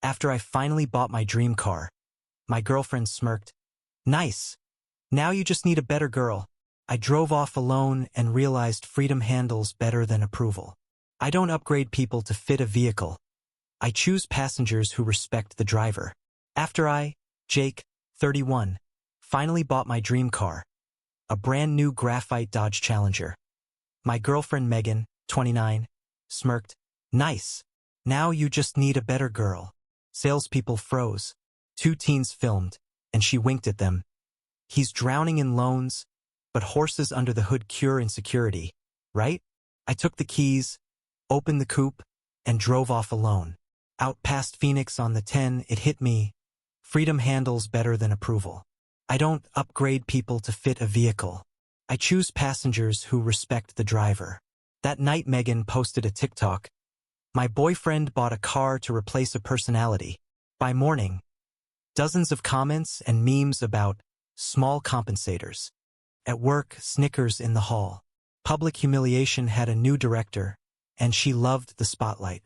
After I finally bought my dream car, my girlfriend smirked. Nice. Now you just need a better girl. I drove off alone and realized freedom handles better than approval. I don't upgrade people to fit a vehicle. I choose passengers who respect the driver. After I, Jake, 31, finally bought my dream car, a brand new graphite Dodge Challenger, my girlfriend Megan, 29, smirked. Nice. Now you just need a better girl. Salespeople froze. 2 teens filmed, and she winked at them. He's drowning in loans, but horses under the hood cure insecurity, right? I took the keys, opened the coupe, and drove off alone. Out past Phoenix on the 10, it hit me. Freedom handles better than approval. I don't upgrade people to fit a vehicle. I choose passengers who respect the driver. That night Megan posted a TikTok. My boyfriend bought a car to replace a personality. By morning, dozens of comments and memes about small compensators. At work, Snickers in the hall. Public humiliation had a new director, and she loved the spotlight.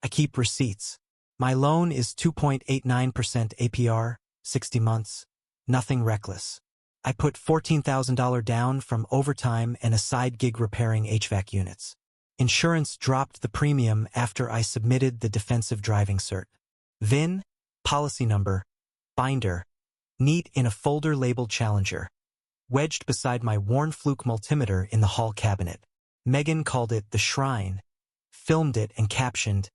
I keep receipts. My loan is 2.89% APR, 60 months. Nothing reckless. I put $14,000 down from overtime and a side gig repairing HVAC units. Insurance dropped the premium after I submitted the defensive driving cert. VIN, policy number, binder, neat in a folder labeled Challenger, wedged beside my worn fluke multimeter in the hall cabinet. Megan called it the shrine, filmed it and captioned,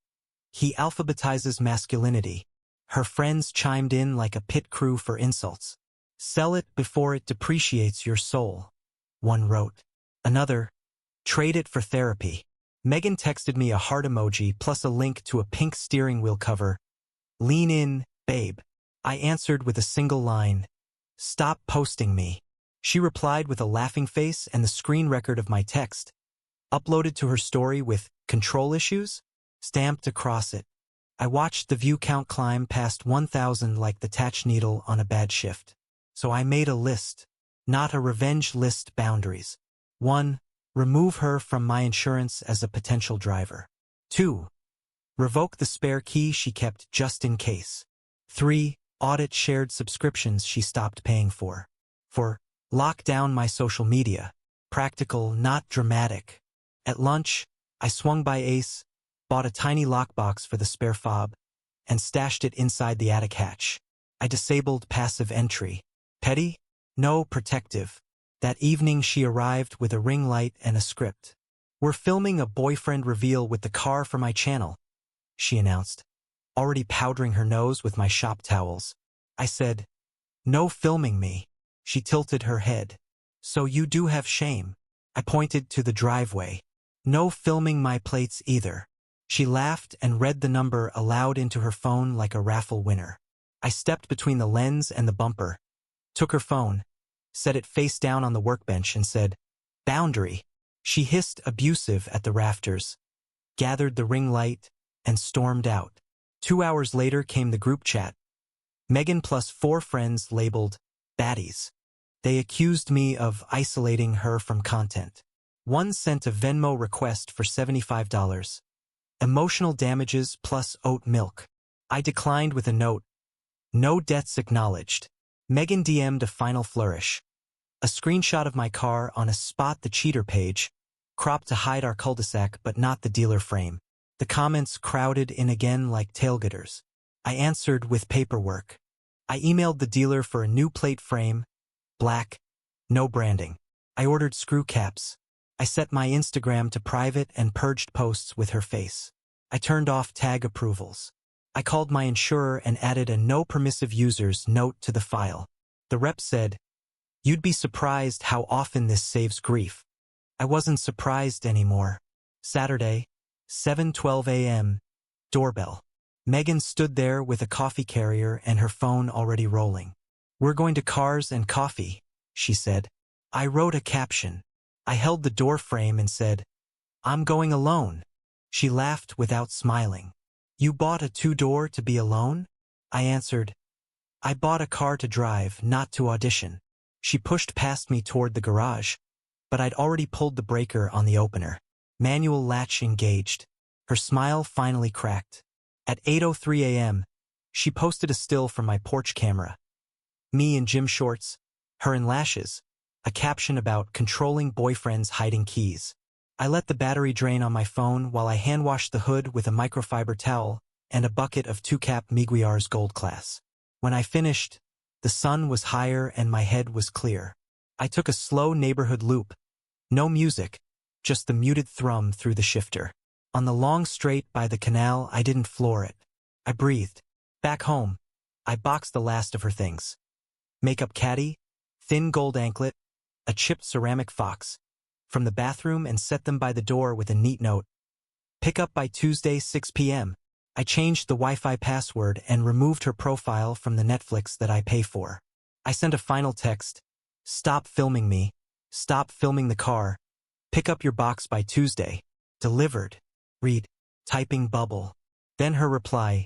"He alphabetizes masculinity." Her friends chimed in like a pit crew for insults. "Sell it before it depreciates your soul," one wrote. Another, "Trade it for therapy." Megan texted me a heart emoji plus a link to a pink steering wheel cover. "Lean in, babe." I answered with a single line, "Stop posting me." She replied with a laughing face and the screen record of my text, uploaded to her story with "control issues" stamped across it. I watched the view count climb past 1,000 like the tatch needle on a bad shift. So I made a list, not a revenge list. Boundaries. 1. Remove her from my insurance as a potential driver. 2. Revoke the spare key she kept just in case. 3. Audit shared subscriptions she stopped paying for. 4. Lock down my social media. Practical, not dramatic. At lunch, I swung by Ace, bought a tiny lockbox for the spare fob, and stashed it inside the attic hatch. I disabled passive entry. Petty? No, protective. That evening she arrived with a ring light and a script. "We're filming a boyfriend reveal with the car for my channel," she announced, already powdering her nose with my shop towels. I said, "No filming me." She tilted her head. "So you do have shame." I pointed to the driveway. "No filming my plates either." She laughed and read the number aloud into her phone like a raffle winner. I stepped between the lens and the bumper, took her phone, set it face down on the workbench and said, "Boundary." She hissed abusive at the rafters, gathered the ring light, and stormed out. 2 hours later came the group chat. Megan plus 4 friends labeled baddies. They accused me of isolating her from content. One sent a Venmo request for $75. Emotional damages plus oat milk. I declined with a note. No debts acknowledged. Megan DM'd a final flourish. A screenshot of my car on a Spot the Cheater page, cropped to hide our cul-de-sac but not the dealer frame. The comments crowded in again like tailgaters. I answered with paperwork. I emailed the dealer for a new plate frame, black, no branding. I ordered screw caps. I set my Instagram to private and purged posts with her face. I turned off tag approvals. I called my insurer and added a no permissive users note to the file. The rep said, "You'd be surprised how often this saves grief." I wasn't surprised anymore. Saturday, 7:12 a.m., doorbell. Megan stood there with a coffee carrier and her phone already rolling. "We're going to Cars and Coffee," she said. I wrote a caption. I held the door frame and said, "I'm going alone." She laughed without smiling. "You bought a 2-door to be alone?" I answered, "I bought a car to drive, not to audition." She pushed past me toward the garage, but I'd already pulled the breaker on the opener. Manual latch engaged. Her smile finally cracked. At 8:03 a.m., She posted a still from my porch camera. Me in gym shorts, her in lashes, a caption about controlling boyfriends hiding keys. I let the battery drain on my phone while I hand-washed the hood with a microfiber towel and a bucket of 2-cap Miguiar's Gold Class. When I finished, the sun was higher and my head was clear. I took a slow neighborhood loop. No music, just the muted thrum through the shifter. On the long straight by the canal, I didn't floor it. I breathed. Back home, I boxed the last of her things. Makeup caddy, thin gold anklet, a chipped ceramic fox, from the bathroom and set them by the door with a neat note. Pick up by Tuesday 6 p.m. I changed the Wi-Fi password and removed her profile from the Netflix that I pay for. I sent a final text. Stop filming me. Stop filming the car. Pick up your box by Tuesday. Delivered. Read. Typing bubble. Then her reply.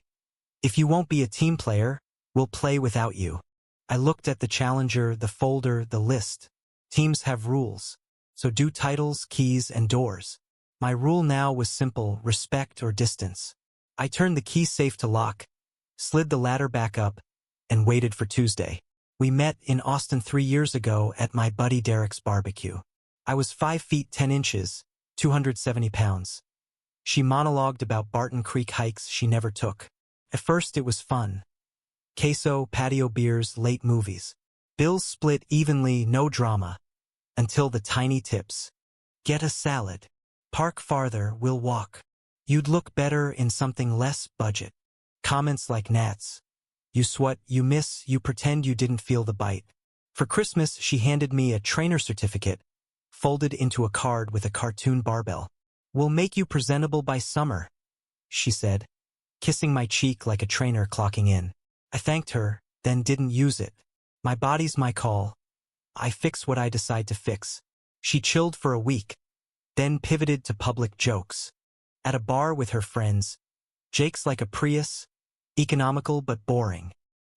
If you won't be a team player, we'll play without you. I looked at the challenger, the folder, the list. Teams have rules. So do titles, keys, and doors. My rule now was simple: respect or distance. I turned the key safe to lock, slid the ladder back up, and waited for Tuesday. We met in Austin 3 years ago at my buddy Derek's barbecue. I was 5 feet 10 inches, 270 pounds. She monologued about Barton Creek hikes she never took. At first it was fun. Queso, patio beers, late movies. Bills split evenly, no drama. Until the tiny tips. Get a salad. Park farther, we'll walk. You'd look better in something less budget. Comments like gnats. You sweat, you miss, you pretend you didn't feel the bite. For Christmas, she handed me a trainer certificate, folded into a card with a cartoon barbell. We'll make you presentable by summer, she said, kissing my cheek like a trainer clocking in. I thanked her, then didn't use it. My body's my call. I fix what I decide to fix. She chilled for a week, then pivoted to public jokes. At a bar with her friends, Jake's like a Prius, economical but boring.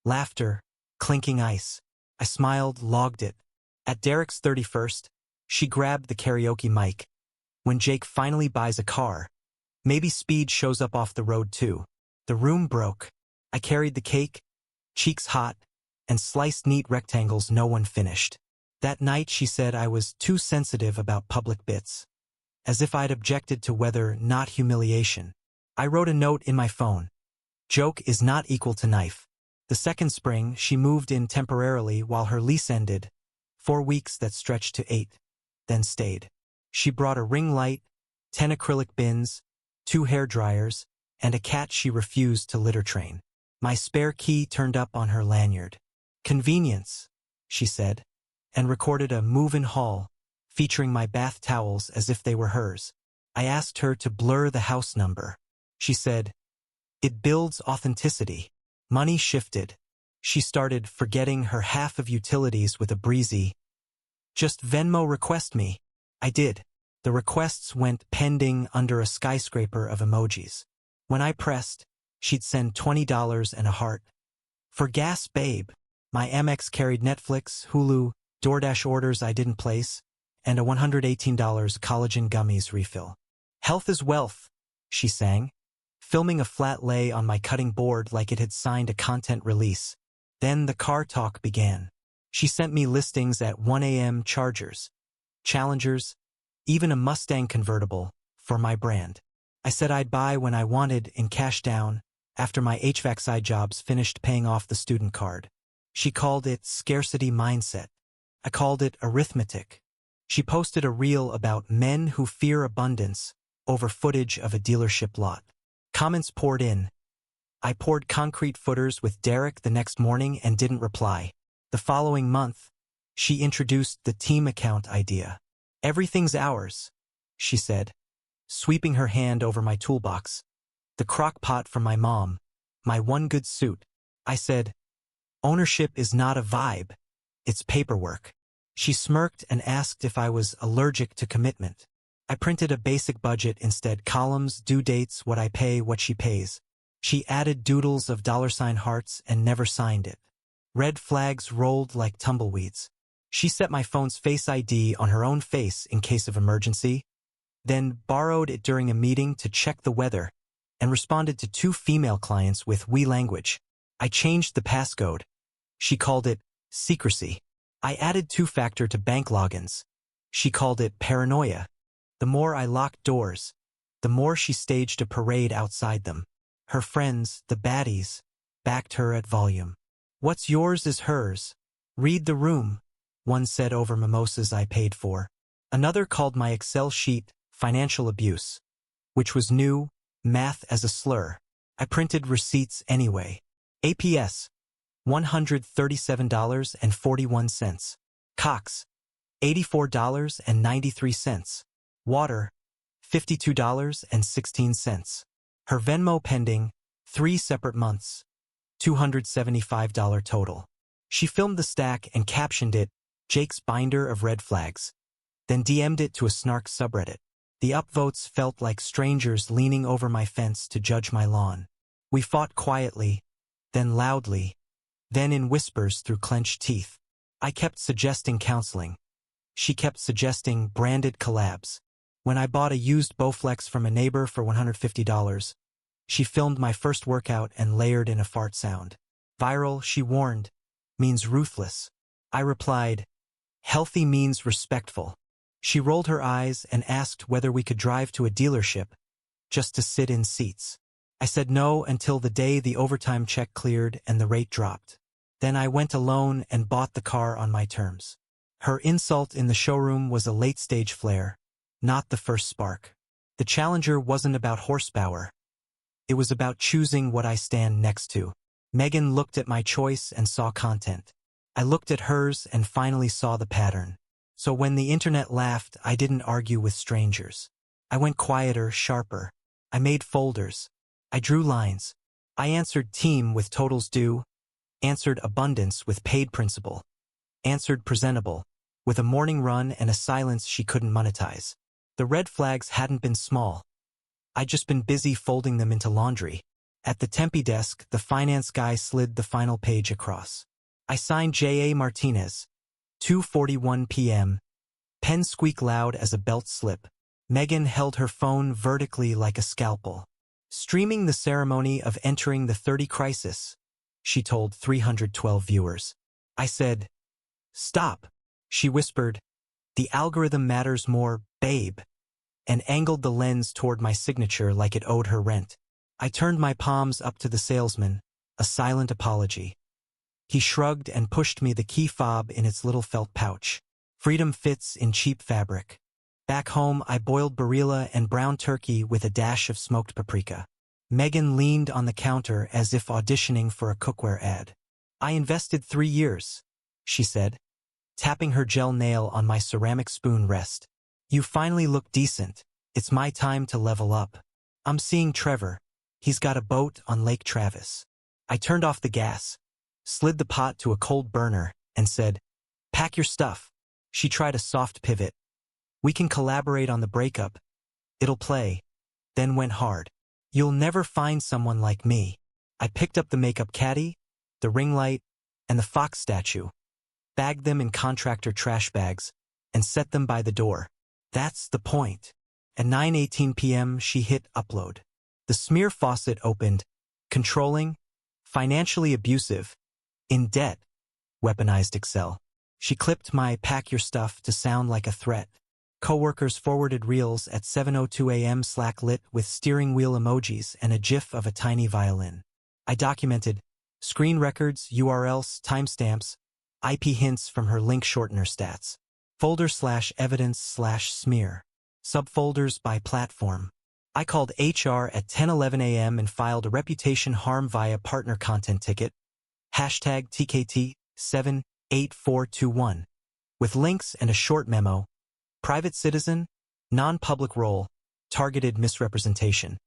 Laughter, clinking ice. I smiled, logged it. At Derek's 31st, she grabbed the karaoke mic. When Jake finally buys a car, maybe speed shows up off the road too. The room broke. I carried the cake, cheeks hot, and sliced neat rectangles no one finished. That night she said I was too sensitive about public bits. As if I'd objected to weather, not humiliation. I wrote a note in my phone. Joke is not equal to knife. The second spring, she moved in temporarily while her lease ended. 4 weeks that stretched to 8. Then stayed. She brought a ring light, 10 acrylic bins, 2 hair dryers, and a cat she refused to litter train. My spare key turned up on her lanyard. Convenience, she said, and recorded a move-in haul, featuring my bath towels as if they were hers. I asked her to blur the house number. She said, it builds authenticity. Money shifted. She started forgetting her half of utilities with a breezy, just Venmo request me. I did. The requests went pending under a skyscraper of emojis. When I pressed, she'd send $20 and a heart. For gas, babe. My Amex carried Netflix, Hulu, DoorDash orders I didn't place, and a $118 collagen gummies refill. Health is wealth, she sang, filming a flat lay on my cutting board like it had signed a content release. Then the car talk began. She sent me listings at 1 a.m. Chargers, Challengers, even a Mustang convertible, for my brand. I said I'd buy when I wanted in cash down, after my HVAC side jobs finished paying off the student card. She called it scarcity mindset. I called it arithmetic. She posted a reel about men who fear abundance over footage of a dealership lot. Comments poured in. I poured concrete footers with Derek the next morning and didn't reply. The following month, she introduced the team account idea. Everything's ours, she said, sweeping her hand over my toolbox. The crock pot from my mom, my one good suit. I said, ownership is not a vibe, it's paperwork. She smirked and asked if I was allergic to commitment. I printed a basic budget instead: columns, due dates, what I pay, what she pays. She added doodles of $ hearts and never signed it. Red flags rolled like tumbleweeds. She set my phone's Face ID on her own face in case of emergency, then borrowed it during a meeting to check the weather, and responded to 2 female clients with we language. I changed the passcode. She called it secrecy. I added two-factor to bank logins. She called it paranoia. The more I locked doors, the more she staged a parade outside them. Her friends, the baddies, backed her at volume. What's yours is hers. Read the room, one said over mimosas I paid for. Another called my Excel sheet financial abuse, which was new, math as a slur. I printed receipts anyway. APS, $137.41. Cox, $84.93. Water, $52.16. Her Venmo pending, 3 separate months, $275 total. She filmed the stack and captioned it, Jake's binder of red flags, then DM'd it to a snark subreddit. The upvotes felt like strangers leaning over my fence to judge my lawn. We fought quietly, then loudly, then in whispers through clenched teeth. I kept suggesting counseling. She kept suggesting branded collabs. When I bought a used Bowflex from a neighbor for $150, she filmed my first workout and layered in a fart sound. Viral, she warned, means ruthless. I replied, healthy means respectful. She rolled her eyes and asked whether we could drive to a dealership, just to sit in seats. I said no until the day the overtime check cleared and the rate dropped. Then I went alone and bought the car on my terms. Her insult in the showroom was a late-stage flare, not the first spark. The Challenger wasn't about horsepower. It was about choosing what I stand next to. Megan looked at my choice and saw content. I looked at hers and finally saw the pattern. So when the internet laughed, I didn't argue with strangers. I went quieter, sharper. I made folders. I drew lines. I answered team with totals due, answered abundance with paid principal, answered presentable, with a morning run and a silence she couldn't monetize. The red flags hadn't been small. I'd just been busy folding them into laundry. At the Tempe desk, the finance guy slid the final page across. I signed J.A. Martinez. 2:41 p.m. Pen squeak loud as a belt slip. Megan held her phone vertically like a scalpel. Streaming the ceremony of entering the 30 crisis, she told 312 viewers. I said, stop. She whispered, the algorithm matters more, babe, and angled the lens toward my signature like it owed her rent. I turned my palms up to the salesman, a silent apology. He shrugged and pushed me the key fob in its little felt pouch. Freedom fits in cheap fabric. Back home, I boiled barilla and brown turkey with a dash of smoked paprika. Megan leaned on the counter as if auditioning for a cookware ad. I invested 3 years, she said, tapping her gel nail on my ceramic spoon rest. You finally look decent. It's my time to level up. I'm seeing Trevor. He's got a boat on Lake Travis. I turned off the gas, slid the pot to a cold burner, and said, pack your stuff. She tried a soft pivot. We can collaborate on the breakup. It'll play. Then went hard. You'll never find someone like me. I picked up the makeup caddy, the ring light, and the fox statue, bagged them in contractor trash bags, and set them by the door. That's the point. At 9:18 p.m. she hit upload. The smear faucet opened. Controlling, financially abusive, in debt, weaponized Excel. She clipped my pack your stuff to sound like a threat. Coworkers forwarded reels at 7:02 a.m. Slack lit with steering wheel emojis and a gif of a tiny violin. I documented screen records, URLs, timestamps, IP hints from her link shortener stats. Folder/evidence/smear. Subfolders by platform. I called HR at 10:11 a.m. and filed a reputation harm via partner content ticket, #TKT 78421, with links and a short memo. Private citizen, non-public role, targeted misrepresentation.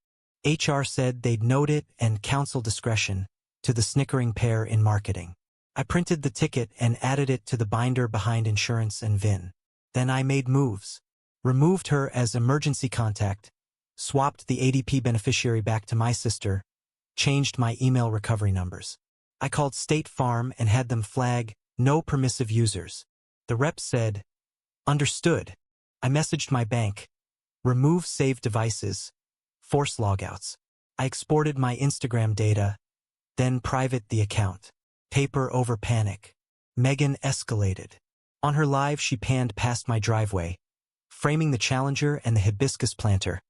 HR said they'd note it and counsel discretion to the snickering pair in marketing. I printed the ticket and added it to the binder behind insurance and VIN. Then I made moves. Removed her as emergency contact, swapped the ADP beneficiary back to my sister, changed my email recovery numbers. I called State Farm and had them flag no permissive users. The rep said, understood. I messaged my bank, remove saved devices, force logouts. I exported my Instagram data, then private the account. Paper over panic. Megan escalated. On her live, she panned past my driveway, framing the Challenger and the hibiscus planter,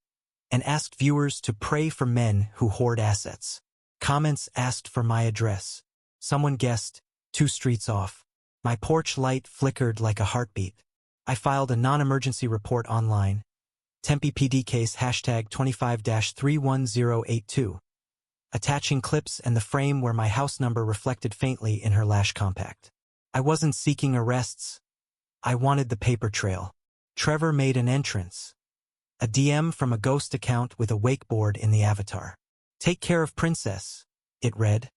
and asked viewers to pray for men who hoard assets. Comments asked for my address. Someone guessed, 2 streets off. My porch light flickered like a heartbeat. I filed a non-emergency report online. Tempe PD case hashtag 25-31082. Attaching clips and the frame where my house number reflected faintly in her lash compact. I wasn't seeking arrests. I wanted the paper trail. Trevor made an entrance. A DM from a ghost account with a wakeboard in the avatar. Take care of Princess, it read.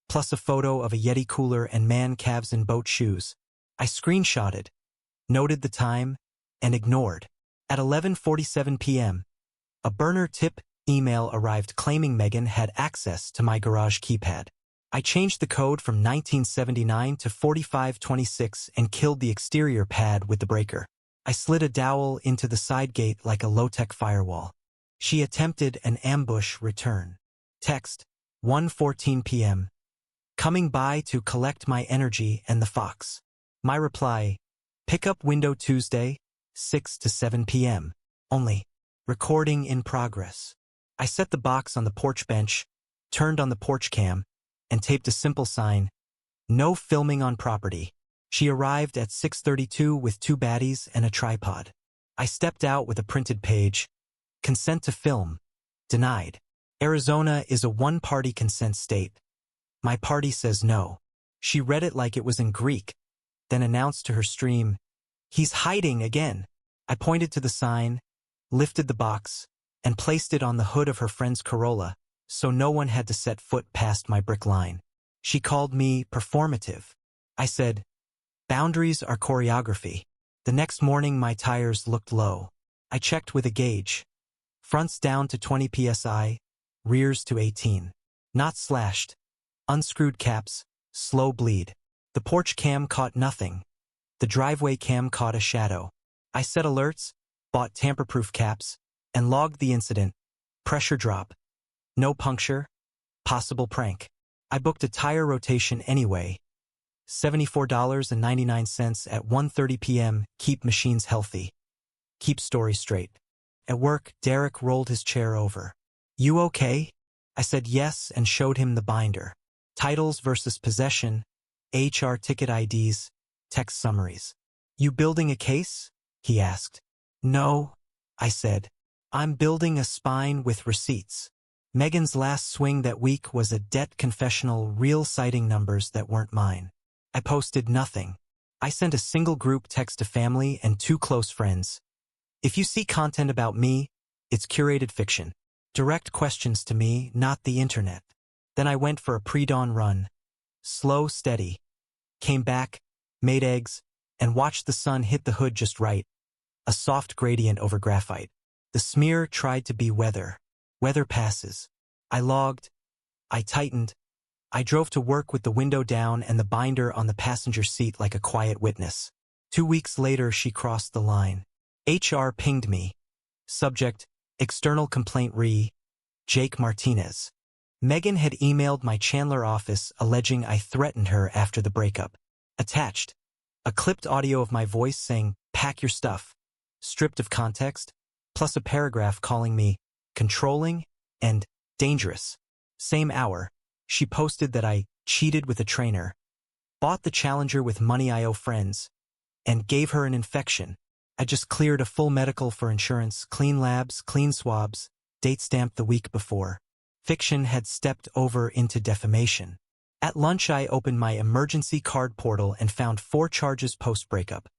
Plus a photo of a Yeti cooler and man calves in boat shoes. I screenshotted, noted the time, and ignored. At 11:47 p.m., a burner tip email arrived claiming Megan had access to my garage keypad. I changed the code from 1979 to 4526 and killed the exterior pad with the breaker. I slid a dowel into the side gate like a low-tech firewall. She attempted an ambush return. Text, 1:14 p.m. Coming by to collect my energy and the fox. My reply, pickup window Tuesday, 6 to 7 p.m. Only. Recording in progress. I set the box on the porch bench, turned on the porch cam, and taped a simple sign, no filming on property. She arrived at 6:32 with 2 baddies and a tripod. I stepped out with a printed page. Consent to film. Denied. Arizona is a one-party consent state. My party says no. She read it like it was in Greek, then announced to her stream, he's hiding again. I pointed to the sign, lifted the box, and placed it on the hood of her friend's Corolla, so no one had to set foot past my brick line. She called me performative. I said, boundaries are choreography. The next morning my tires looked low. I checked with a gauge. Fronts down to 20 psi, rears to 18. Not slashed. Unscrewed caps, slow bleed. The porch cam caught nothing. The driveway cam caught a shadow. I set alerts, bought tamper-proof caps, and logged the incident. Pressure drop. No puncture. Possible prank. I booked a tire rotation anyway. $74.99 at 1:30 p.m. Keep machines healthy. Keep story straight. At work, Derek rolled his chair over. You okay? I said yes and showed him the binder. Titles versus possession, HR ticket IDs, text summaries. You building a case? He asked. No, I said. I'm building a spine with receipts. Megan's last swing that week was a debt confessional, real citing numbers that weren't mine. I posted nothing. I sent a single group text to family and 2 close friends. If you see content about me, it's curated fiction. Direct questions to me, not the internet. Then I went for a pre-dawn run. Slow, steady. Came back, made eggs, and watched the sun hit the hood just right. A soft gradient over graphite. The smear tried to be weather. Weather passes. I logged. I tightened. I drove to work with the window down and the binder on the passenger seat like a quiet witness. 2 weeks later, she crossed the line. HR pinged me. Subject, external complaint re. Jake Martinez. Megan had emailed my Chandler office alleging I threatened her after the breakup. Attached, a clipped audio of my voice saying, pack your stuff, stripped of context, plus a paragraph calling me controlling and dangerous. Same hour, she posted that I cheated with a trainer, bought the Challenger with money I owe friends, and gave her an infection. I just cleared a full medical for insurance, clean labs, clean swabs, date stamped the week before. Fiction had stepped over into defamation. At lunch, I opened my emergency card portal and found 4 charges post-breakup.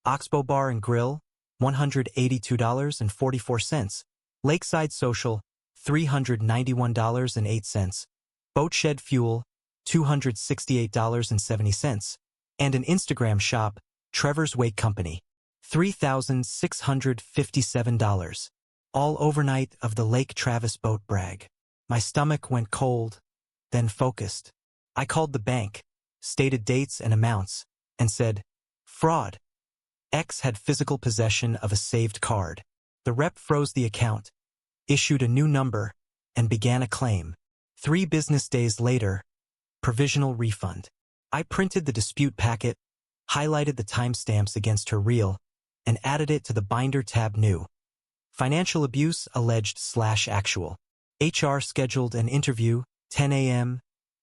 Oxbow Bar and Grill, $182.44. Lakeside Social, $391.08. Boat Shed Fuel, $268.70. And an Instagram shop, Trevor's Wake Company, $3,657. All overnight of the Lake Travis boat brag. My stomach went cold, then focused. I called the bank, stated dates and amounts, and said, fraud. X had physical possession of a saved card. The rep froze the account, issued a new number, and began a claim. 3 business days later, provisional refund. I printed the dispute packet, highlighted the timestamps against her reel, and added it to the binder tab new. Financial abuse alleged/actual. HR scheduled an interview, 10 a.m.,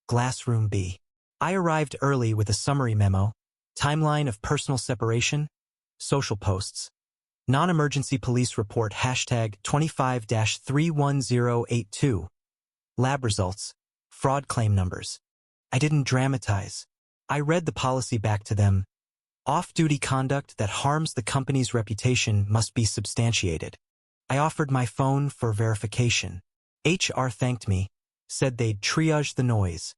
Glassroom B. I arrived early with a summary memo, timeline of personal separation, social posts, non-emergency police report #25-31082, lab results, fraud claim numbers. I didn't dramatize. I read the policy back to them. Off-duty conduct that harms the company's reputation must be substantiated. I offered my phone for verification. HR thanked me, said they'd triage the noise,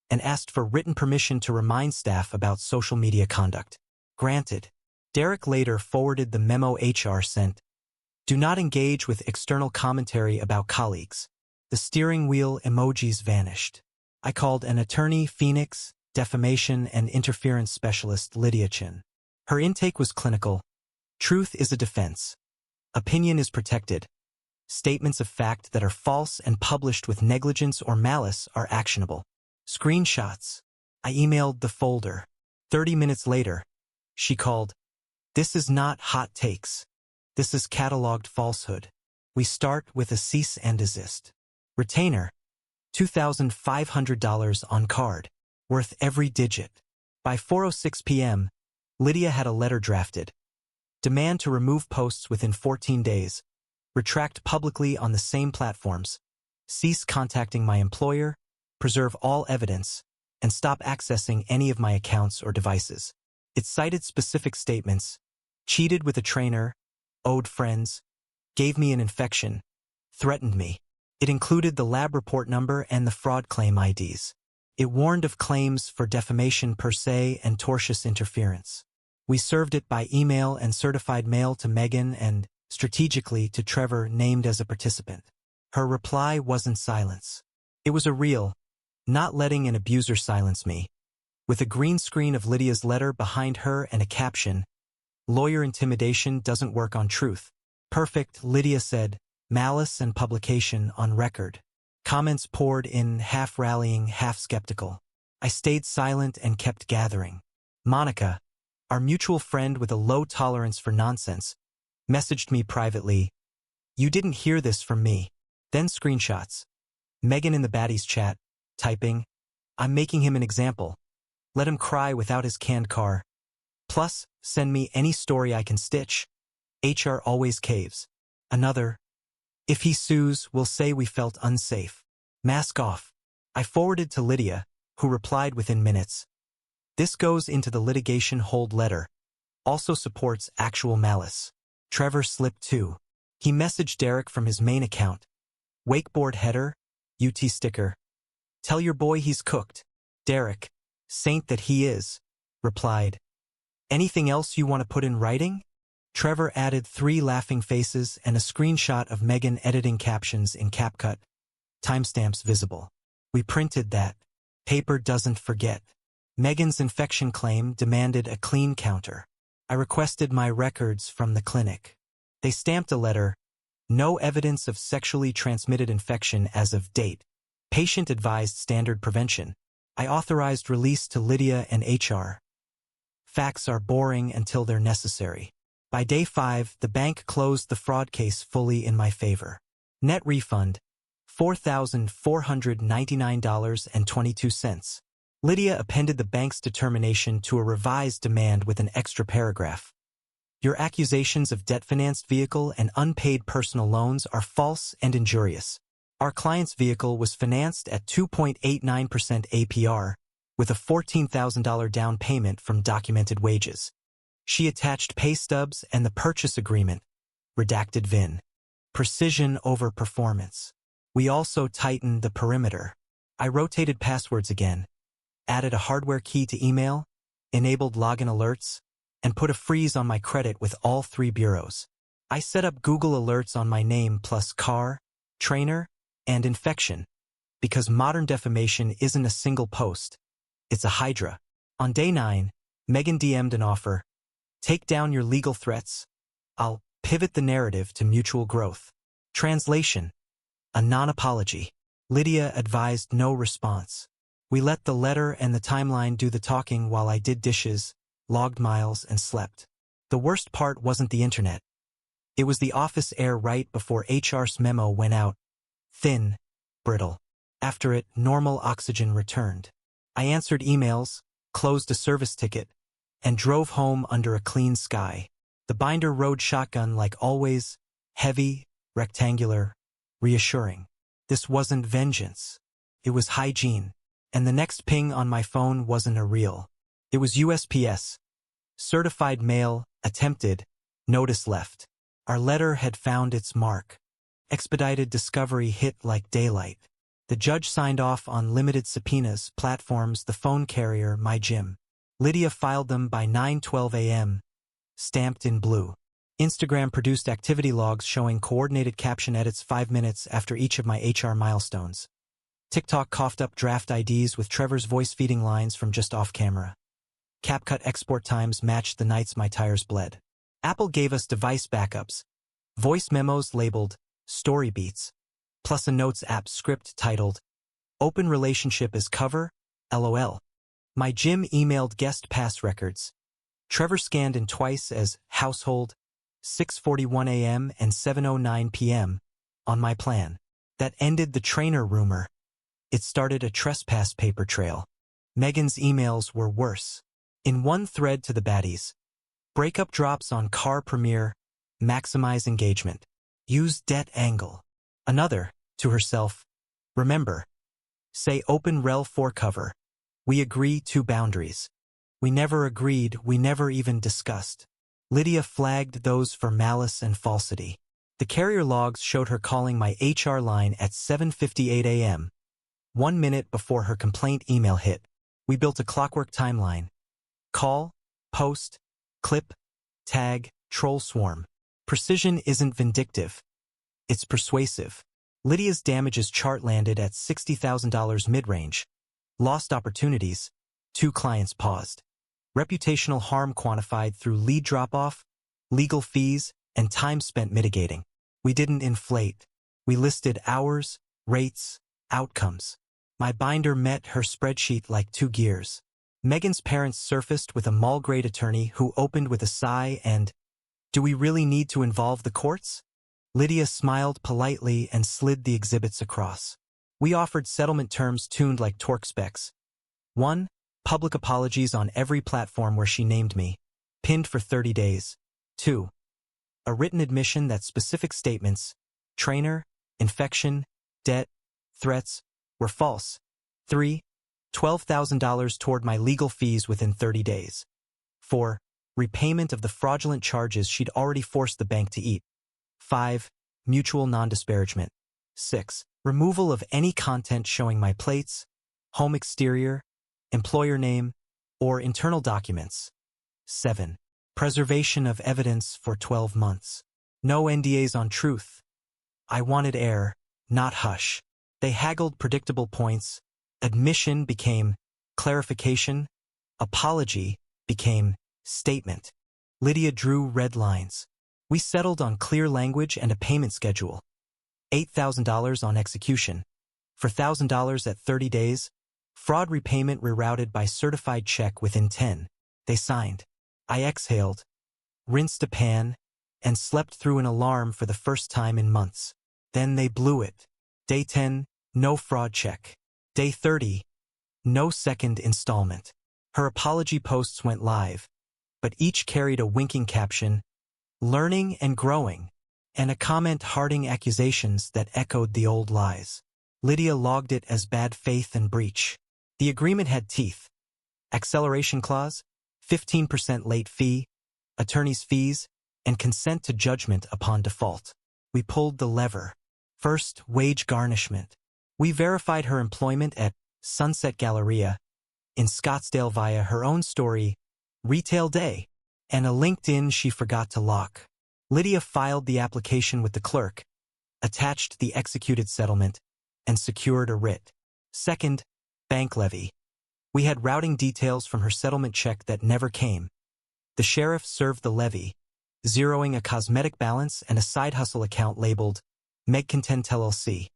and asked for written permission to remind staff about social media conduct. Granted. Derek later forwarded the memo HR sent. Do not engage with external commentary about colleagues. The steering wheel emojis vanished. I called an attorney, Phoenix, defamation and interference specialist Lydia Chin. Her intake was clinical. Truth is a defense. Opinion is protected. Statements of fact that are false and published with negligence or malice are actionable. Screenshots. I emailed the folder. 30 minutes later, she called. This is not hot takes. This is cataloged falsehood. We start with a cease and desist. Retainer. $2,500 on card. Worth every digit. By 4:06 p.m., Lydia had a letter drafted. Demand to remove posts within 14 days. Retract publicly on the same platforms. Cease contacting my employer. Preserve all evidence. And stop accessing any of my accounts or devices. It cited specific statements. Cheated with a trainer. Owed friends. Gave me an infection. Threatened me. It included the lab report number and the fraud claim IDs. It warned of claims for defamation per se and tortious interference. We served it by email and certified mail to Megan and, strategically, to Trevor, named as a participant. Her reply wasn't silence. It was a real, not letting an abuser silence me. With a green screen of Lydia's letter behind her and a caption, lawyer intimidation doesn't work on truth. Perfect, Lydia said, malice and publication on record. Comments poured in, half rallying, half skeptical. I stayed silent and kept gathering. Monica, our mutual friend with a low tolerance for nonsense, messaged me privately. You didn't hear this from me. Then screenshots. Megan in the baddies chat, typing, I'm making him an example. Let him cry without his canned car. Plus, send me any story I can stitch. HR always caves. Another. If he sues, we'll say we felt unsafe. Mask off. I forwarded to Lydia, who replied within minutes. This goes into the litigation hold letter. Also supports actual malice. Trevor slipped too. He messaged Derek from his main account. Wakeboard header, UT sticker. Tell your boy he's cooked. Derek, saint that he is, replied. Anything else you want to put in writing? Trevor added 3 laughing faces and a screenshot of Megan editing captions in CapCut. Timestamps visible. We printed that. Paper doesn't forget. Megan's infection claim demanded a clean counter. I requested my records from the clinic. They stamped a letter. No evidence of sexually transmitted infection as of date. Patient advised standard prevention. I authorized release to Lydia and HR. Facts are boring until they're necessary. By day 5, the bank closed the fraud case fully in my favor. Net refund, $4,499.22. Lydia appended the bank's determination to a revised demand with an extra paragraph. Your accusations of debt-financed vehicle and unpaid personal loans are false and injurious. Our client's vehicle was financed at 2.89% APR, with a $14,000 down payment from documented wages. She attached pay stubs and the purchase agreement, redacted VIN. Precision over performance. We also tightened the perimeter. I rotated passwords again, added a hardware key to email, enabled login alerts, and put a freeze on my credit with all 3 bureaus. I set up Google Alerts on my name plus car, trainer, and infection, because modern defamation isn't a single post. It's a hydra. On day 9, Megan DM'd an offer. Take down your legal threats. I'll pivot the narrative to mutual growth. Translation. A non-apology. Lydia advised no response. We let the letter and the timeline do the talking while I did dishes, logged miles, and slept. The worst part wasn't the internet. It was the office air right before HR's memo went out. Thin, brittle. After it, normal oxygen returned. I answered emails, closed a service ticket, and drove home under a clean sky. The binder rode shotgun like always, heavy, rectangular, reassuring. This wasn't vengeance. It was hygiene. And the next ping on my phone wasn't a reel. It was USPS. Certified mail, attempted, notice left. Our letter had found its mark. Expedited discovery hit like daylight. The judge signed off on limited subpoenas, platforms, the phone carrier, my gym. Lydia filed them by 9:12 a.m., stamped in blue. Instagram produced activity logs showing coordinated caption edits 5 minutes after each of my HR milestones. TikTok coughed up draft IDs with Trevor's voice feeding lines from just off camera. CapCut export times matched the nights my tires bled. Apple gave us device backups, voice memos labeled Story Beats, plus a Notes app script titled Open Relationship as Cover, LOL. My gym emailed guest pass records. Trevor scanned in twice as household, 6:41 a.m. and 7:09 p.m. on my plan. That ended the trainer rumor. It started a trespass paper trail. Megan's emails were worse. In one thread to the baddies. Breakup drops on car premiere. Maximize engagement. Use debt angle. Another, to herself. Remember. Say open rel 4 cover. We agree 2 boundaries. We never agreed, we never even discussed. Lydia flagged those for malice and falsity. The carrier logs showed her calling my HR line at 7:58 a.m., 1 minute before her complaint email hit. We built a clockwork timeline. Call, post, clip, tag, troll swarm. Precision isn't vindictive. It's persuasive. Lydia's damages chart landed at $60,000 mid-range. Lost opportunities. 2 clients paused. Reputational harm quantified through lead drop-off, legal fees, and time spent mitigating. We didn't inflate. We listed hours, rates, outcomes. My binder met her spreadsheet like 2 gears. Megan's parents surfaced with a mall-grade attorney who opened with a sigh and, "Do we really need to involve the courts?" Lydia smiled politely and slid the exhibits across. We offered settlement terms tuned like torque specs. 1. Public apologies on every platform where she named me, pinned for 30 days. 2. A written admission that specific statements, trainer, infection, debt, threats, were false. 3. $12,000 toward my legal fees within 30 days. 4. Repayment of the fraudulent charges she'd already forced the bank to eat. 5. Mutual non-disparagement. 6. Removal of any content showing my plates, home exterior, employer name, or internal documents. 7. Preservation of evidence for 12 months. No NDAs on truth. I wanted air, not hush. They haggled predictable points. Admission became clarification. Apology became statement. Lydia drew red lines. We settled on clear language and a payment schedule. $8,000 on execution. For $1,000 at 30 days, fraud repayment rerouted by certified check within 10. They signed. I exhaled, rinsed a pan, and slept through an alarm for the first time in months. Then they blew it. Day 10, no fraud check. Day 30, no second installment. Her apology posts went live, but each carried a winking caption, learning and growing, and a comment hearting accusations that echoed the old lies. Lydia logged it as bad faith and breach. The agreement had teeth. Acceleration clause, 15% late fee, attorney's fees, and consent to judgment upon default. We pulled the lever. First, wage garnishment. We verified her employment at Sunset Galleria in Scottsdale via her own story, Retail Day, and a LinkedIn she forgot to lock. Lydia filed the application with the clerk, attached the executed settlement, and secured a writ. Second, bank levy. We had routing details from her settlement check that never came. The sheriff served the levy, zeroing a cosmetic balance and a side hustle account labeled Meg Content LLC.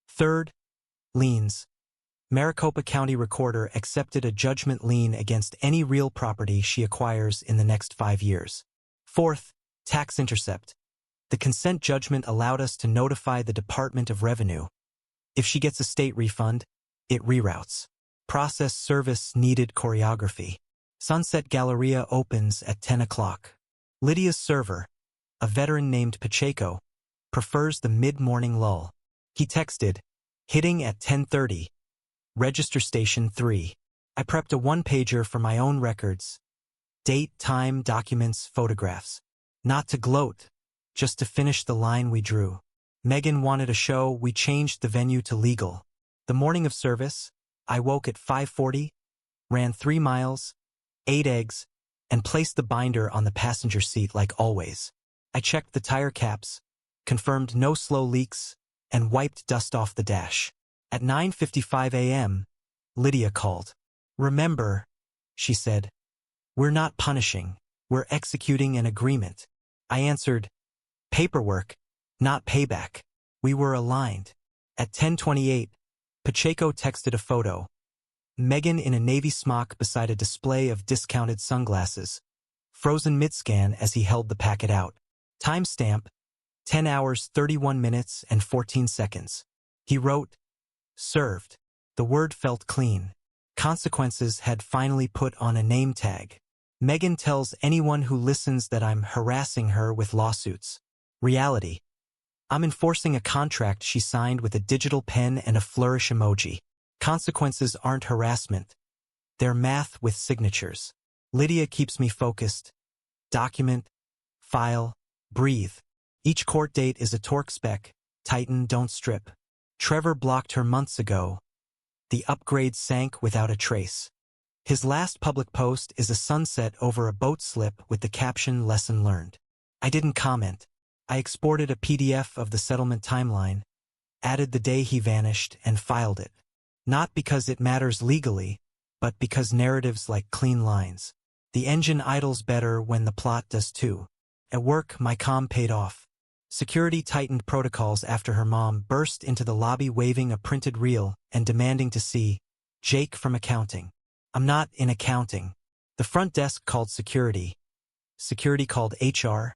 Third, Liens. Maricopa County Recorder accepted a judgment lien against any real property she acquires in the next 5 years. Fourth, tax intercept. The consent judgment allowed us to notify the Department of Revenue. If she gets a state refund, it reroutes. Process service needed choreography. Sunset Galleria opens at 10 o'clock. Lydia's server, a veteran named Pacheco, prefers the mid-morning lull. He texted, hitting at 10:30. Register station 3. I prepped a one-pager for my own records. Date, time, documents, photographs. Not to gloat, just to finish the line we drew. Megan wanted a show, we changed the venue to legal. The morning of service, I woke at 5:40, ran 3 miles, ate eggs, and placed the binder on the passenger seat like always. I checked the tire caps, confirmed no slow leaks, and wiped dust off the dash. At 9:55 a.m., Lydia called. "Remember," she said, "we're not punishing, we're executing an agreement." I answered, "Paperwork, not payback." We were aligned. At 10:28, Pacheco texted a photo. Megan in a navy smock beside a display of discounted sunglasses, frozen mid-scan as he held the packet out. Timestamp, 10 hours 31 minutes and 14 seconds. He wrote, "Served." The word felt clean. Consequences had finally put on a name tag. Megan tells anyone who listens that I'm harassing her with lawsuits. Reality. I'm enforcing a contract she signed with a digital pen and a flourish emoji. Consequences aren't harassment. They're math with signatures. Lydia keeps me focused. Document, file, breathe. Each court date is a torque spec. Tighten, don't strip. Trevor blocked her months ago. The upgrade sank without a trace. His last public post is a sunset over a boat slip with the caption "Lesson learned." I didn't comment. I exported a PDF of the settlement timeline, added the day he vanished, and filed it. Not because it matters legally, but because narratives like clean lines. The engine idles better when the plot does too. At work, my comm paid off. Security tightened protocols after her mom burst into the lobby waving a printed reel and demanding to see Jake from accounting. I'm not in accounting. The front desk called security. Security called HR.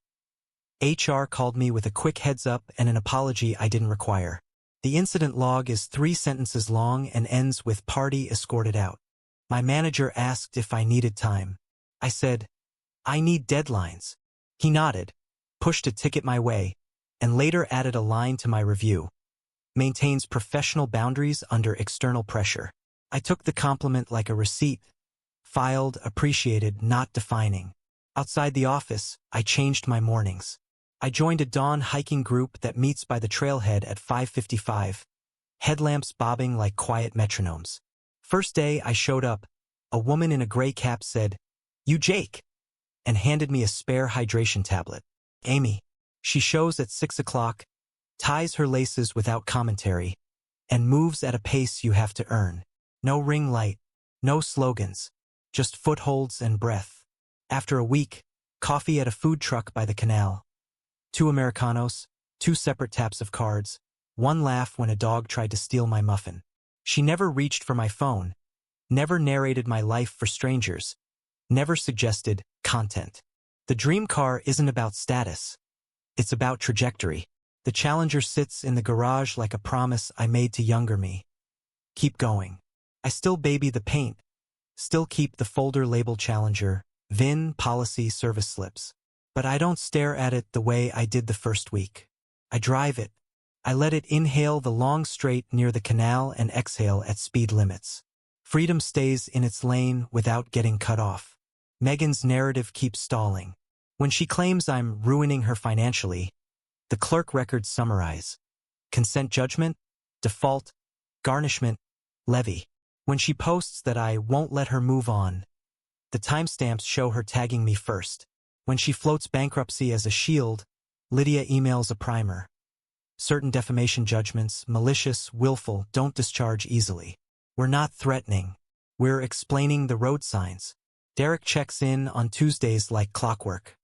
HR called me with a quick heads up and an apology I didn't require. The incident log is 3 sentences long and ends with "party escorted out." My manager asked if I needed time. I said, "I need deadlines." He nodded, pushed a ticket my way, and later added a line to my review. Maintains professional boundaries under external pressure. I took the compliment like a receipt. Filed, appreciated, not defining. Outside the office, I changed my mornings. I joined a dawn hiking group that meets by the trailhead at 5:55. Headlamps bobbing like quiet metronomes. First day I showed up, a woman in a gray cap said, "You Jake," and handed me a spare hydration tablet. Amy. She shows at 6 o'clock, ties her laces without commentary, and moves at a pace you have to earn. No ring light, no slogans, just footholds and breath. After a week, coffee at a food truck by the canal. 2 Americanos, 2 separate taps of cards, 1 laugh when a dog tried to steal my muffin. She never reached for my phone, never narrated my life for strangers, never suggested content. The dream car isn't about status. It's about trajectory. The Challenger sits in the garage like a promise I made to younger me. Keep going. I still baby the paint. Still keep the folder labeled Challenger, VIN, policy, service slips. But I don't stare at it the way I did the first week. I drive it. I let it inhale the long straight near the canal and exhale at speed limits. Freedom stays in its lane without getting cut off. Megan's narrative keeps stalling. When she claims I'm ruining her financially, the clerk records summarize: consent judgment, default, garnishment, levy. When she posts that I won't let her move on, the timestamps show her tagging me first. When she floats bankruptcy as a shield, Lydia emails a primer. Certain defamation judgments, malicious, willful, don't discharge easily. We're not threatening. We're explaining the road signs. Derek checks in on Tuesdays like clockwork.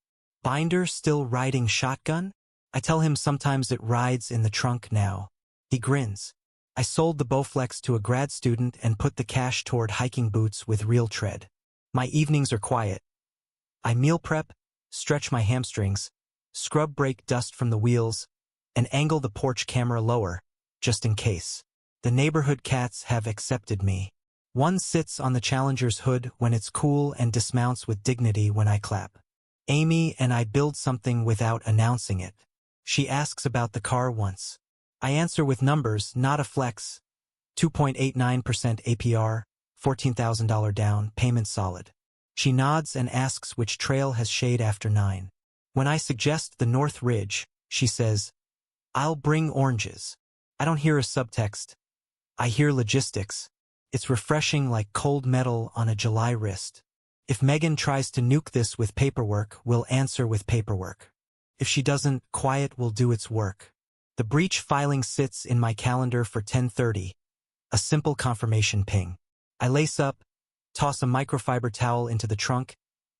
Binder still riding shotgun? I tell him sometimes it rides in the trunk now. He grins. I sold the Bowflex to a grad student and put the cash toward hiking boots with real tread. My evenings are quiet. I meal prep, stretch my hamstrings, scrub brake dust from the wheels, and angle the porch camera lower, just in case. The neighborhood cats have accepted me. One sits on the Challenger's hood when it's cool and dismounts with dignity when I clap. Amy and I build something without announcing it. She asks about the car once. I answer with numbers, not a flex. 2.89% APR, $14,000 down, payment solid. She nods and asks which trail has shade after 9. When I suggest the North Ridge, she says, "I'll bring oranges." I don't hear a subtext. I hear logistics. It's refreshing like cold metal on a July wrist. If Megan tries to nuke this with paperwork, we'll answer with paperwork. If she doesn't, quiet will do its work. The breach filing sits in my calendar for 10:30. A simple confirmation ping. I lace up, toss a microfiber towel into the trunk,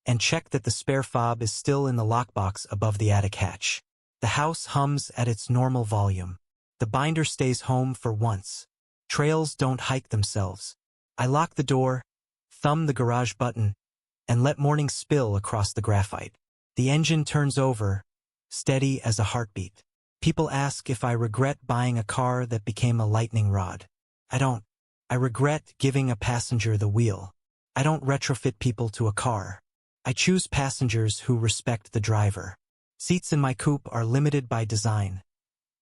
and check that the spare fob is still in the lockbox above the attic hatch. The house hums at its normal volume. The binder stays home for once. Trails don't hike themselves. I lock the door, thumb the garage button, and let morning spill across the graphite. The engine turns over, steady as a heartbeat. People ask if I regret buying a car that became a lightning rod. I don't. I regret giving a passenger the wheel. I don't retrofit people to a car. I choose passengers who respect the driver. Seats in my coupe are limited by design.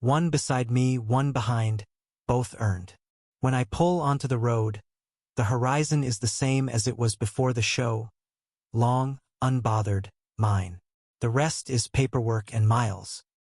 One beside me, one behind, both earned. When I pull onto the road, the horizon is the same as it was before the show. Long, unbothered, mine. The rest is paperwork and miles.